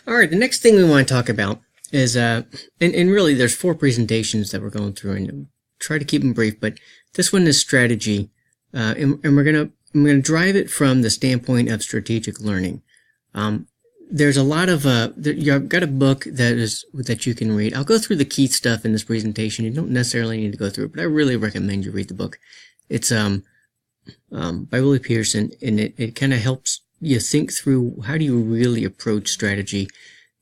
All right, the next thing we want to talk about is, and really there's 4 presentations that we're going through, and try to keep them brief, but this one is strategy, and I'm gonna drive it from the standpoint of strategic learning. There's a lot of, I've got a book that you can read. I'll go through the key stuff in this presentation. You don't necessarily need to go through it, but I really recommend you read the book. It's, by Willie Pearson, and it kind of helps you think through how do you really approach strategy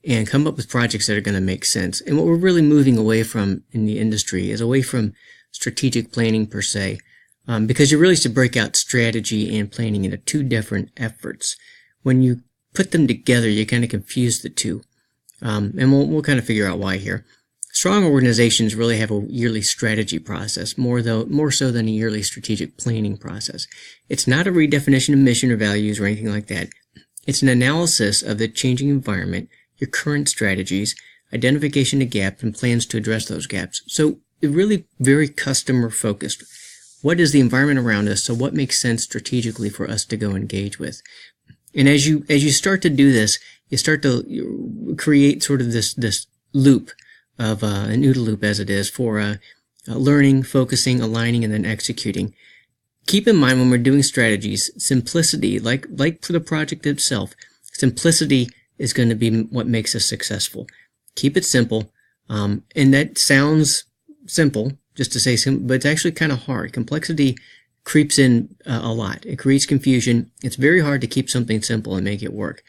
and come up with projects that are going to make sense. And what we're really moving away from in the industry is away from strategic planning per se, because you really should break out strategy and planning into 2 different efforts. When you put them together, you kind of confuse the 2, and we'll kind of figure out why here. Strong organizations really have a yearly strategy process, more so than a yearly strategic planning process. It's not a redefinition of mission or values or anything like that. It's an analysis of the changing environment, your current strategies, identification of gaps, and plans to address those gaps. So it's really very customer focused. What is the environment around us? So what makes sense strategically for us to go engage with? And as you start to do this, you start to create sort of this loop of an OODA loop, as it is, for learning, focusing, aligning, and then executing. Keep in mind when we're doing strategies, simplicity, like for the project itself, simplicity is going to be what makes us successful. Keep it simple, and that sounds simple, just to say simple, but it's actually kind of hard. Complexity creeps in a lot. It creates confusion. It's very hard to keep something simple and make it work.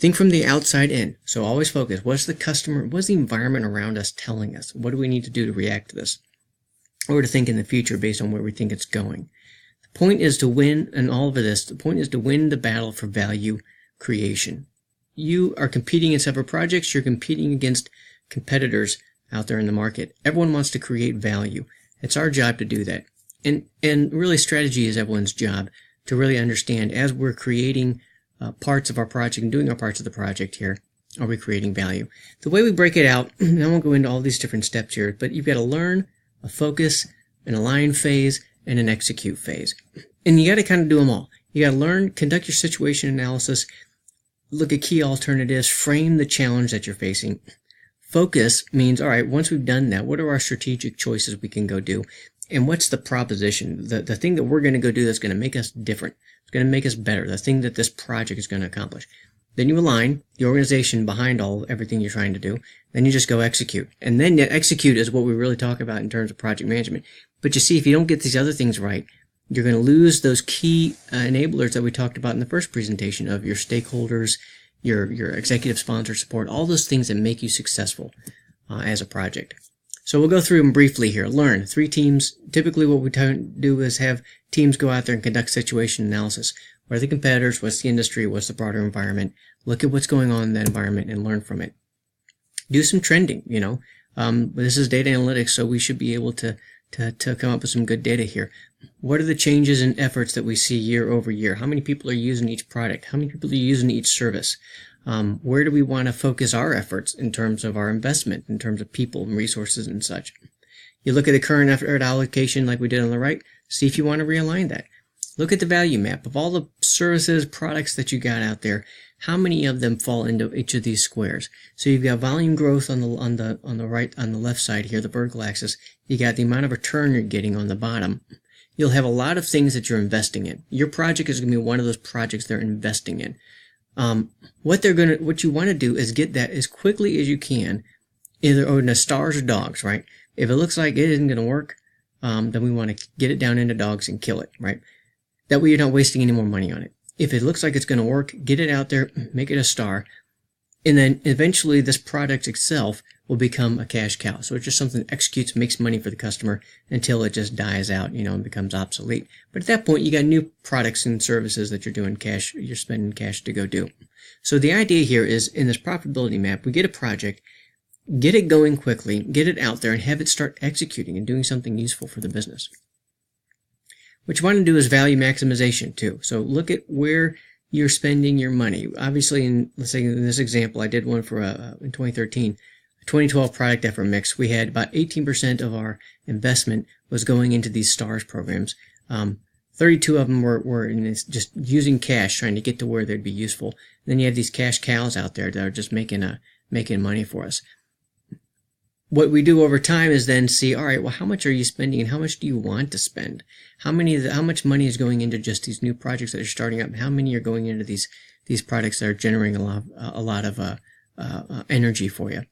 Think from the outside in. So always focus. What's the customer, what's the environment around us telling us? What do we need to do to react to this? Or to think in the future based on where we think it's going. The point is to win, and all of this, the point is to win the battle for value creation. You are competing in separate projects. You're competing against competitors out there in the market. Everyone wants to create value. It's our job to do that. And really strategy is everyone's job to really understand as we're creating parts of our project and doing our parts of the project here, are we creating value? The way we break it out, and I won't go into all these different steps here, but you've got to learn, a focus, an align phase, and an execute phase. And you got to kind of do them all. You got to learn, conduct your situation analysis, look at key alternatives, frame the challenge that you're facing. Focus means, all right, once we've done that, what are our strategic choices we can go do? And what's the proposition, the thing that we're going to go do that's going to make us different, it's going to make us better, the thing that this project is going to accomplish. Then you align the organization behind everything you're trying to do. Then you just go execute. And then execute is what we really talk about in terms of project management. But you see, if you don't get these other things right, you're going to lose those key enablers that we talked about in the first presentation of your stakeholders, your executive sponsor support, all those things that make you successful as a project. So we'll go through them briefly here. Learn. 3 teams. Typically what we do is have teams go out there and conduct situation analysis. What are the competitors? What's the industry? What's the broader environment? Look at what's going on in that environment and learn from it. Do some trending, This is data analytics, so we should be able to come up with some good data here. What are the changes in efforts that we see year over year? How many people are using each product? How many people are using each service? Where do we want to focus our efforts in terms of our investment, in terms of people and resources and such? You look at the current effort allocation like we did on the right, see if you want to realign that. Look at the value map of all the services, products that you got out there. How many of them fall into each of these squares? So you've got volume growth on the right, on the left side here, the vertical axis. You got the amount of return you're getting on the bottom. You'll have a lot of things that you're investing in. Your project is going to be one of those projects they're investing in. What you want to do is get that as quickly as you can, either in the stars or dogs, right? If it looks like it isn't going to work, then we want to get it down into dogs and kill it, right? That way you're not wasting any more money on it. If it looks like it's going to work, get it out there, make it a star, and then eventually this product itself will become a cash cow. So it's just something that executes, makes money for the customer until it just dies out, and becomes obsolete. But at that point, you got new products and services that you're spending cash to go do. So the idea here is in this profitability map, we get a project, get it going quickly, get it out there, and have it start executing and doing something useful for the business. What you want to do is value maximization too. So look at where you're spending your money. Obviously, let's say in this example, I did one for in 2013, a 2012 product effort mix. We had about 18% of our investment was going into these STARS programs. 32 of them were in this, just using cash, trying to get to where they'd be useful. And then you have these cash cows out there that are just making money for us. What we do over time is then see, all right, well, how much are you spending and how much do you want to spend? How much money is going into just these new projects that are starting up? And how many are going into these products that are generating a lot of energy for you?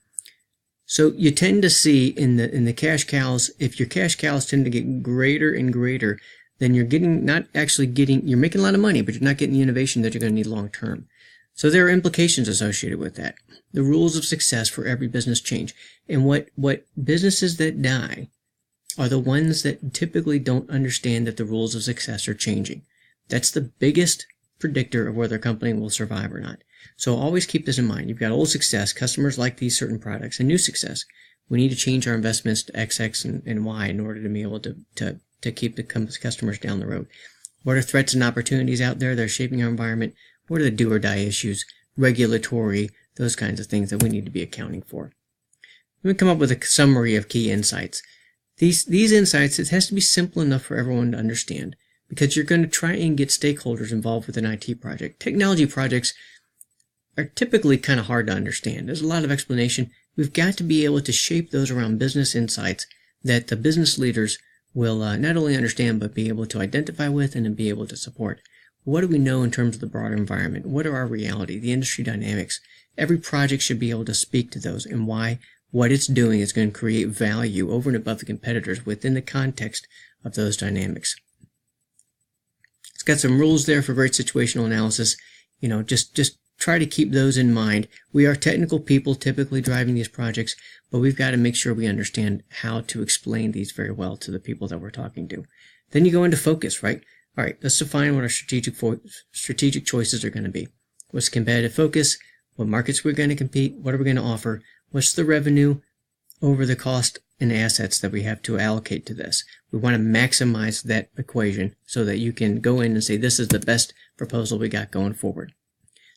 So you tend to see in the cash cows, if your cash cows tend to get greater and greater, then you're you're making a lot of money, but you're not getting the innovation that you're going to need long term. So there are implications associated with that. The rules of success for every business change. And what businesses that die are the ones that typically don't understand that the rules of success are changing. That's the biggest predictor of whether a company will survive or not. So always keep this in mind. You've got old success, customers like these certain products, and new success. We need to change our investments to XX and Y in order to be able to keep the customers down the road. What are threats and opportunities out there that are shaping our environment? What are the do or die issues, regulatory, those kinds of things that we need to be accounting for? Let me come up with a summary of key insights. These insights, it has to be simple enough for everyone to understand, because you're going to try and get stakeholders involved with an IT project. Technology projects are typically kind of hard to understand. There's a lot of explanation. We've got to be able to shape those around business insights that the business leaders will not only understand, but be able to identify with and then be able to support. What do we know in terms of the broader environment? What are our reality, the industry dynamics? Every project should be able to speak to those and why what it's doing is going to create value over and above the competitors within the context of those dynamics. It's got some rules there for great situational analysis. Just try to keep those in mind. We are technical people typically driving these projects, but we've got to make sure we understand how to explain these very well to the people that we're talking to. Then you go into focus, right? All right, let's define what our strategic choices are going to be. What's competitive focus? What markets we're going to compete? What are we going to offer? What's the revenue over the cost and assets that we have to allocate to this? We want to maximize that equation so that you can go in and say, this is the best proposal we got going forward.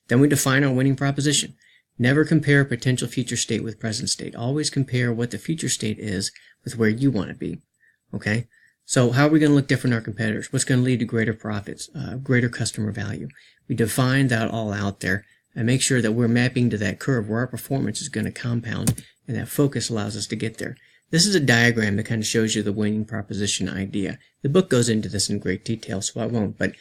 Then we define our winning proposition. Never compare potential future state with present state. Always compare what the future state is with where you want to be. Okay? So how are we going to look different than our competitors? What's going to lead to greater profits, greater customer value? We define that all out there and make sure that we're mapping to that curve where our performance is going to compound, and that focus allows us to get there. This is a diagram that kind of shows you the winning proposition idea. The book goes into this in great detail, so I won't, but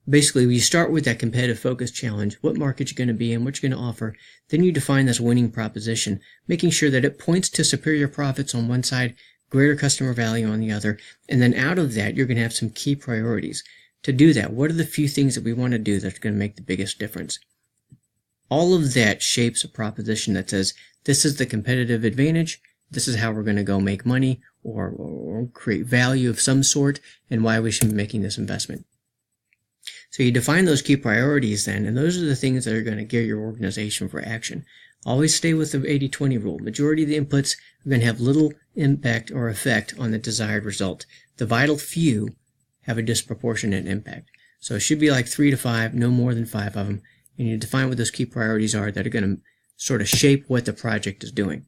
basically you start with that competitive focus challenge, what market you're going to be in, what you're going to offer, then you define this winning proposition, making sure that it points to superior profits on one side, greater customer value on the other, and then out of that you're going to have some key priorities. To do that, what are the few things that we want to do that's going to make the biggest difference? All of that shapes a proposition that says, this is the competitive advantage, this is how we're going to go make money or create value of some sort, and why we should be making this investment. So you define those key priorities then, and those are the things that are going to gear your organization for action. Always stay with the 80-20 rule. Majority of the inputs are going to have little impact or effect on the desired result. The vital few have a disproportionate impact. So it should be like 3 to 5, no more than 5 of them. And you define what those key priorities are that are going to sort of shape what the project is doing.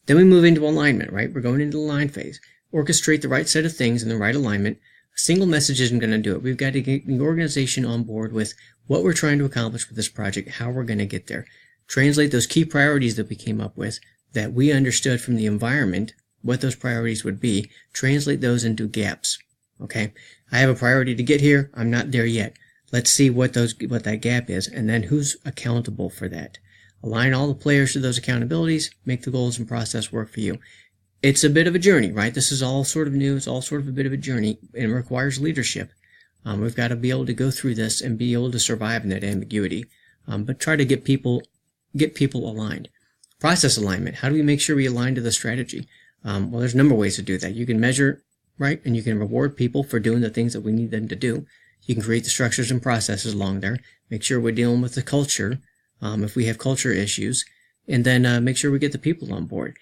Then we move into alignment, right? We're going into the line phase. Orchestrate the right set of things in the right alignment. A single message isn't going to do it. We've got to get the organization on board with what we're trying to accomplish with this project, how we're going to get there. Translate those key priorities that we came up with, that we understood from the environment, what those priorities would be. Translate those into gaps. Okay? I have a priority to get here. I'm not there yet. Let's see what that gap is, and then who's accountable for that. Align all the players to those accountabilities. Make the goals and process work for you. It's a bit of a journey, right? This is all sort of new. It's all sort of a bit of a journey, and it requires leadership. We've got to be able to go through this and be able to survive in that ambiguity. But try to get people aligned. Process alignment. How do we make sure we align to the strategy? Well, there's a number of ways to do that. You can measure, right? And you can reward people for doing the things that we need them to do. You can create the structures and processes along there. Make sure we're dealing with the culture, if we have culture issues, and then make sure we get the people on board.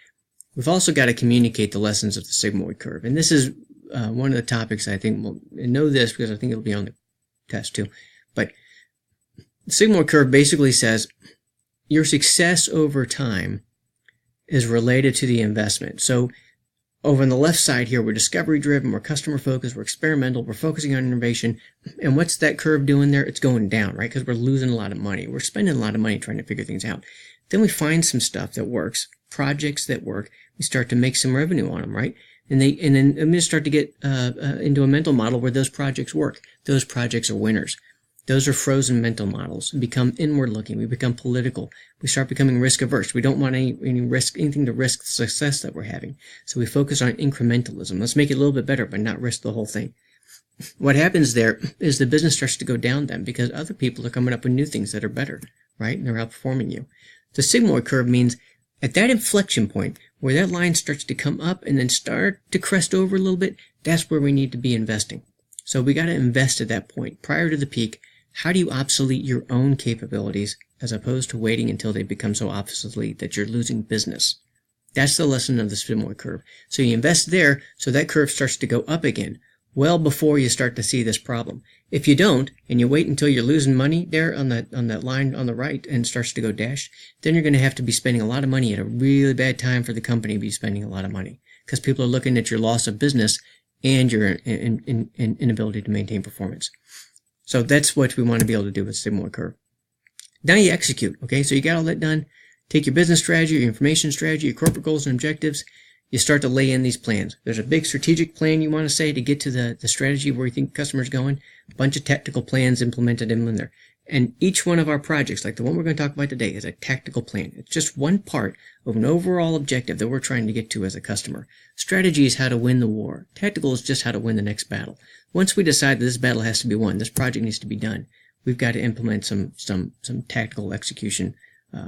We've also got to communicate the lessons of the sigmoid curve. And this is one of the topics I think we'll know this because I think it'll be on the test too. But the sigmoid curve basically says your success over time is related to the investment. So over on the left side here, we're discovery driven, we're customer focused, we're experimental, we're focusing on innovation. And what's that curve doing there? It's going down, right? Because we're losing a lot of money. We're spending a lot of money trying to figure things out. Then we find some stuff that works, projects that work. We start to make some revenue on them, right? And then I'm going to start to get into a mental model where those projects work. Those projects are winners. Those are frozen mental models. We become inward looking. We become political. We start becoming risk averse. We don't want anything to risk the success that we're having. So we focus on incrementalism. Let's make it a little bit better, but not risk the whole thing. What happens there is the business starts to go down then because other people are coming up with new things that are better, right? And they're outperforming you. The sigmoid curve means at that inflection point where that line starts to come up and then start to crest over a little bit, that's where we need to be investing. So we got to invest at that point prior to the peak. How do you obsolete your own capabilities as opposed to waiting until they become so obsolete that you're losing business? That's the lesson of the sigmoid curve. So you invest there so that curve starts to go up again well before you start to see this problem. If you don't, and you wait until you're losing money there on that line on the right and starts to go dash, then you're going to have to be spending a lot of money at a really bad time for the company to be spending a lot of money because people are looking at your loss of business and your inability to maintain performance. So that's what we want to be able to do with sigmoid curve. Now you execute, okay? So you got all that done. Take your business strategy, your information strategy, your corporate goals and objectives. You start to lay in these plans. There's a big strategic plan you want to say to get to the strategy where you think the customer's going. A bunch of tactical plans implemented in there. And each one of our projects, like the one we're going to talk about today, is a tactical plan. It's just one part of an overall objective that we're trying to get to as a customer. Strategy is how to win the war. Tactical is just how to win the next battle. Once we decide that this battle has to be won, this project needs to be done, we've got to implement some tactical execution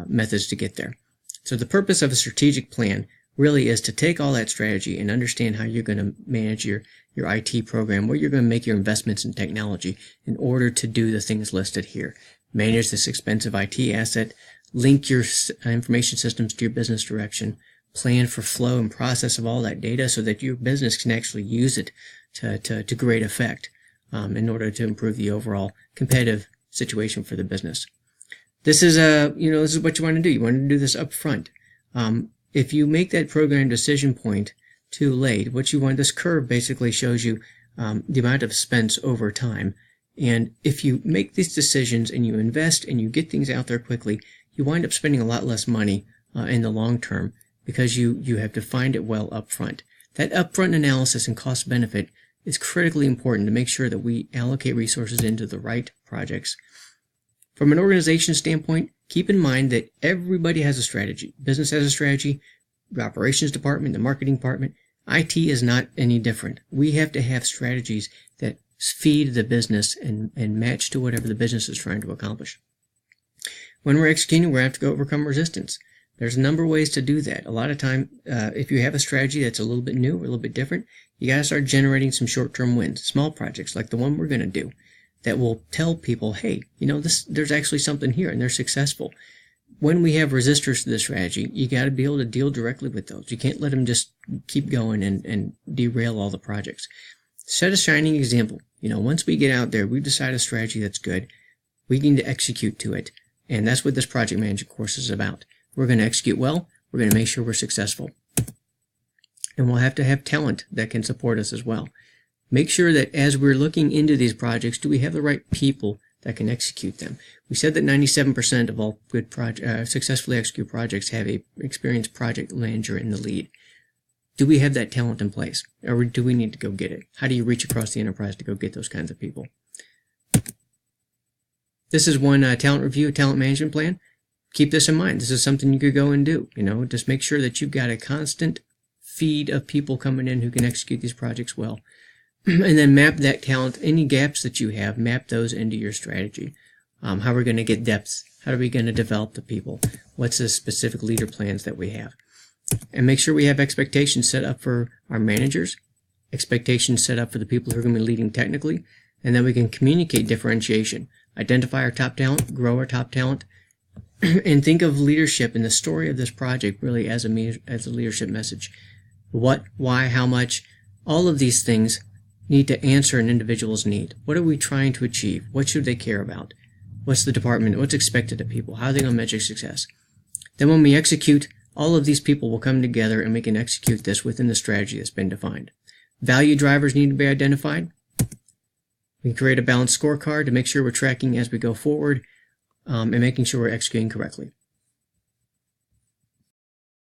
methods to get there. So the purpose of a strategic plan really is to take all that strategy and understand how you're going to manage your IT program, where you're going to make your investments in technology in order to do the things listed here. Manage this expensive IT asset, link your information systems to your business direction, plan for flow and process of all that data so that your business can actually use it to great effect in order to improve the overall competitive situation for the business. This is this is what you want to do. You want to do this up front. If you make that program decision point too late, what you want, this curve basically shows you the amount of expense over time. And if you make these decisions and you invest and you get things out there quickly, you wind up spending a lot less money in the long term because you have defined it well up front. That upfront analysis and cost benefit is critically important to make sure that we allocate resources into the right projects. From an organization standpoint, keep in mind that everybody has a strategy. Business has a strategy, the operations department, the marketing department. IT is not any different. We have to have strategies that feed the business and match to whatever the business is trying to accomplish. When we're executing, we're going to have to go overcome resistance. There's a number of ways to do that. A lot of time, if you have a strategy that's a little bit new or a little bit different, you got to start generating some short-term wins, small projects like the one we're going to do, that will tell people, hey, there's actually something here, and they're successful. When we have resistors to the strategy, you got to be able to deal directly with those. You can't let them just keep going and derail all the projects. Set a shining example. Once we get out there, we've decided a strategy that's good. We need to execute to it, and that's what this project management course is about. We're going to execute well. We're going to make sure we're successful. And we'll have to have talent that can support us as well. Make sure that as we're looking into these projects, do we have the right people that can execute them? We said that 97% of all good successfully executed projects have an experienced project manager in the lead. Do we have that talent in place, or do we need to go get it? How do you reach across the enterprise to go get those kinds of people? This is one talent review, talent management plan. Keep this in mind. This is something you could go and do. Just make sure that you've got a constant feed of people coming in who can execute these projects well. And then map that talent, any gaps that you have, map those into your strategy. How are we going to get depth? How are we going to develop the people? What's the specific leader plans that we have? And make sure we have expectations set up for our managers, expectations set up for the people who are going to be leading technically, and then we can communicate differentiation, identify our top talent, grow our top talent, and think of leadership in the story of this project really as a leadership message. What, why, how much, all of these things need to answer an individual's need. What are we trying to achieve? What should they care about? What's the department? What's expected of people? How are they going to measure success? Then when we execute, all of these people will come together and we can execute this within the strategy that's been defined. Value drivers need to be identified. We can create a balanced scorecard to make sure we're tracking as we go forward and making sure we're executing correctly.